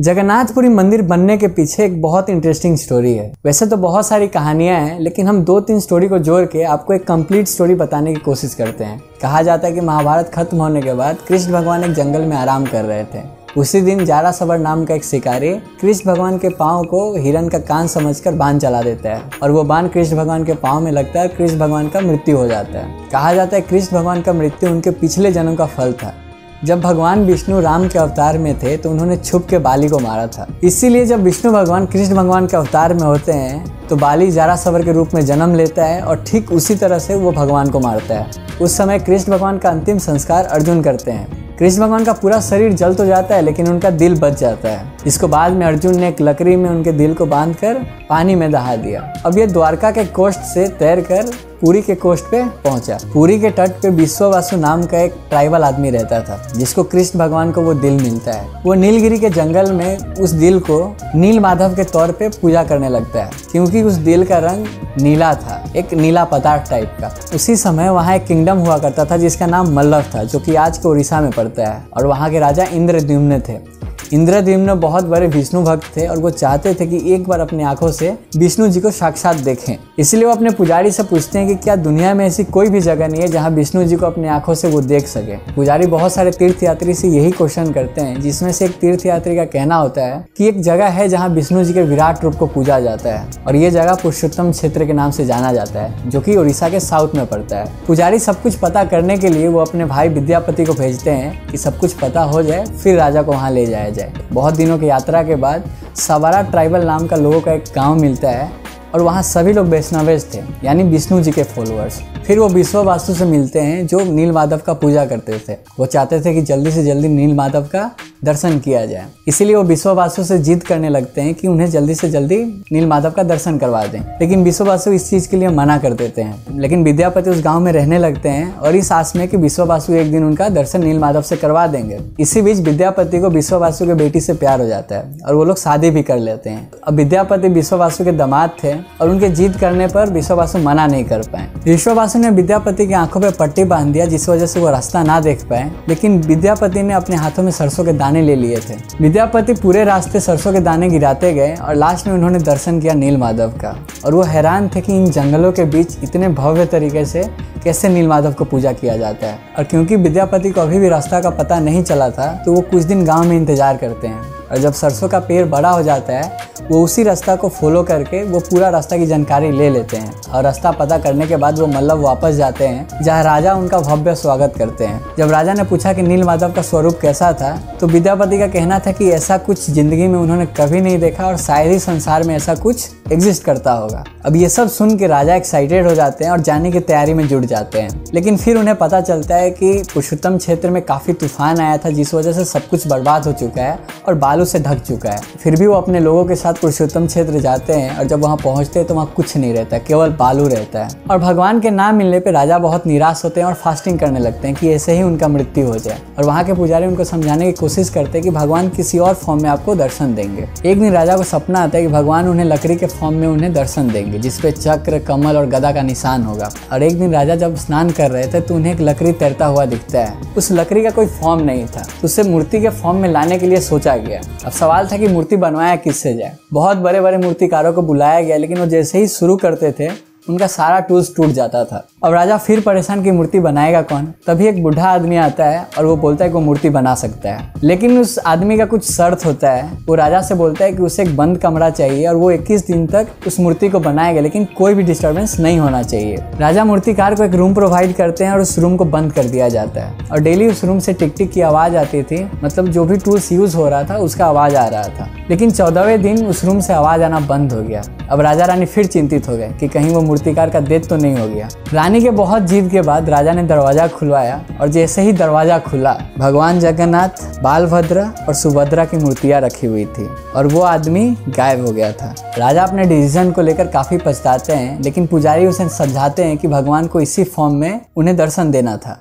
जगन्नाथपुरी मंदिर बनने के पीछे एक बहुत इंटरेस्टिंग स्टोरी है। वैसे तो बहुत सारी कहानियां हैं, लेकिन हम 2-3 स्टोरी को जोड़ के आपको एक कंप्लीट स्टोरी बताने की कोशिश करते हैं। कहा जाता है कि महाभारत खत्म होने के बाद कृष्ण भगवान एक जंगल में आराम कर रहे थे। उसी दिन जारासवर नाम का एक शिकारी कृष्ण भगवान के पाँव को हिरण का कान समझकर बाण चला देता है और वो बाण कृष्ण भगवान के पाँव में लगता है। कृष्ण भगवान का मृत्यु हो जाता है। कहा जाता है कृष्ण भगवान का मृत्यु उनके पिछले जन्म का फल था। जब भगवान विष्णु राम के अवतार में थे तो उन्होंने छुप के बाली को मारा था। इसीलिए जब विष्णु भगवान कृष्ण भगवान के अवतार में होते हैं तो बाली जारासवर के रूप में जन्म लेता है और ठीक उसी तरह से वो भगवान को मारता है। उस समय कृष्ण भगवान का अंतिम संस्कार अर्जुन करते हैं। कृष्ण भगवान का पूरा शरीर जल तो जाता है, लेकिन उनका दिल बच जाता है। इसको बाद में अर्जुन ने एक लकड़ी में उनके दिल को बांधकर पानी में दहा दिया। अब ये द्वारका के कोस्ट से तैरकर पुरी के कोस्ट पे पहुंचा। पुरी के तट पे विश्ववासु नाम का एक ट्राइबल आदमी रहता था, जिसको कृष्ण भगवान को वो दिल मिलता है। वो नीलगिरी के जंगल में उस दिल को नील माधव के तौर पे पूजा करने लगता है, क्योंकि उस दिल का रंग नीला था, एक नीला पदार्थ टाइप का। उसी समय वहाँ एक किंगडम हुआ करता था जिसका नाम मल्लव था, जो कि आज के उड़ीसा में पड़ता है, और वहाँ के राजा इंद्रद्युम्न थे। इंद्रद्युम्न बहुत बड़े विष्णु भक्त थे और वो चाहते थे कि एक बार अपनी आंखों से विष्णु जी को साक्षात देखें। इसलिए वो अपने पुजारी से पूछते हैं कि क्या दुनिया में ऐसी कोई भी जगह नहीं है जहां विष्णु जी को अपनी आंखों से वो देख सके। पुजारी बहुत सारे तीर्थयात्री से यही क्वेश्चन करते हैं, जिसमें से एक तीर्थयात्री का कहना होता है कि एक जगह है जहाँ विष्णु जी के विराट रूप को पूजा जाता है, और ये जगह पुरुषोत्तम क्षेत्र के नाम से जाना जाता है, जो कि उड़ीसा के साउथ में पड़ता है। पुजारी सब कुछ पता करने के लिए वो अपने भाई विद्यापति को भेजते हैं कि सब कुछ पता हो जाए, फिर राजा को वहाँ ले जाया जाए। बहुत दिनों की यात्रा के बाद सवारा ट्राइबल नाम का लोगों का एक गांव मिलता है, और वहाँ सभी लोग वैष्णवेज थे, यानी विष्णु जी के फॉलोअर्स। फिर वो विश्ववासु से मिलते हैं, जो नील माधव का पूजा करते थे। वो चाहते थे कि जल्दी से जल्दी नील माधव का दर्शन किया जाए, इसीलिए वो विश्ववासु से जिद करने लगते हैं कि उन्हें जल्दी से जल्दी नील माधव का दर्शन करवा दें। लेकिन विश्ववासु इस चीज़ के लिए मना कर देते हैं। लेकिन विद्यापति उस गाँव में रहने लगते हैं, और इस आस में कि विश्ववासु एक दिन उनका दर्शन नील माधव से करवा देंगे। इसी बीच विद्यापति को विश्ववासु के बेटी से प्यार हो जाता है और वो लोग शादी भी कर लेते हैं। अब विद्यापति विश्ववासु के दामाद थे, और उनके जिद करने पर विश्ववासु मना नहीं कर पाए। विश्ववासु ने विद्यापति की आंखों पे पट्टी बांध दिया, जिस वजह से वो रास्ता ना देख पाए। लेकिन विद्यापति ने अपने हाथों में सरसों के दाने ले लिए थे। विद्यापति पूरे रास्ते सरसों के दाने गिराते गए, और लास्ट में उन्होंने दर्शन किया नील माधव का। और वो हैरान थे कि इन जंगलों के बीच इतने भव्य तरीके से कैसे नील माधव को पूजा किया जाता है। और क्योंकि विद्यापति को अभी भी रास्ता का पता नहीं चला था, तो वो कुछ दिन गाँव में इंतजार करते हैं, और जब सरसों का पेड़ बड़ा हो जाता है, वो उसी रास्ता को फॉलो करके वो पूरा रास्ता की जानकारी ले लेते हैं। और रास्ता पता करने के बाद वो मल्लव वापस जाते हैं, जहाँ राजा उनका भव्य स्वागत करते हैं। जब राजा ने पूछा कि नील माधव का स्वरूप कैसा था, तो विद्यापति का कहना था कि ऐसा कुछ जिंदगी में उन्होंने कभी नहीं देखा, और शायद ही संसार में ऐसा कुछ एग्जिस्ट करता होगा। अब ये सब सुन के राजा एक्साइटेड हो जाते हैं और जाने की तैयारी में जुट जाते हैं। लेकिन फिर उन्हें पता चलता है कि पुरुषोत्तम क्षेत्र में काफी तूफान आया था, जिस वजह से सब कुछ बर्बाद हो चुका है और बालू से ढक चुका है। फिर भी वो अपने लोगों के साथ पुरुषोत्तम क्षेत्र जाते हैं, और जब वहाँ पहुँचते हैं तो वहाँ कुछ नहीं रहता, केवल बालू रहता है। और भगवान के नाम मिलने पे राजा बहुत निराश होते हैं और फास्टिंग करने लगते हैं कि ऐसे ही उनका मृत्यु हो जाए। और वहाँ के पुजारी उनको समझाने की कोशिश करते हैं कि भगवान किसी और फॉर्म में आपको दर्शन देंगे। एक दिन राजा को सपना आता है कि भगवान उन्हें लकड़ी के फॉर्म में उन्हें दर्शन देंगे, जिसपे चक्र, कमल और गदा का निशान होगा। और एक दिन राजा जब स्नान कर रहे थे तो उन्हें एक लकड़ी तैरता हुआ दिखता है। उस लकड़ी का कोई फॉर्म नहीं था, तो उसे मूर्ति के फॉर्म में लाने के लिए सोचा गया। अब सवाल था कि मूर्ति बनवाया किससे जाए। बहुत बड़े बड़े मूर्तिकारों को बुलाया गया, लेकिन वो जैसे ही शुरू करते थे उनका सारा टूल्स टूट जाता था। अब राजा फिर परेशान कि मूर्ति बनाएगा कौन। तभी एक बूढ़ा आदमी आता है और वो बोलता है कि वो मूर्ति बना सकता है, लेकिन उस आदमी का कुछ शर्त होता है। वो राजा से बोलता है कि उसे एक बंद कमरा चाहिए, और वो 21 दिन तक उस मूर्ति को बनाएगा, लेकिन कोई भी डिस्टर्बेंस नहीं होना चाहिए। राजा मूर्तिकार को एक रूम प्रोवाइड करते हैं और उस रूम को बंद कर दिया जाता है। और डेली उस रूम से टिक टिक की आवाज़ आती थी, मतलब जो भी टूल्स यूज हो रहा था उसका आवाज़ आ रहा था। लेकिन 14वें दिन उस रूम से आवाज़ आना बंद हो गया। अब राजा रानी फिर चिंतित हो गए कि कहीं वो मूर्तिकार का डेथ तो नहीं हो गया। रानी के बहुत जिद के बाद राजा ने दरवाजा खुलवाया, और जैसे ही दरवाजा खुला, भगवान जगन्नाथ, बालभद्र और सुभद्रा की मूर्तियां रखी हुई थी, और वो आदमी गायब हो गया था। राजा अपने डिसीजन को लेकर काफी पछताते हैं, लेकिन पुजारी उसे समझाते हैं कि भगवान को इसी फॉर्म में उन्हें दर्शन देना था।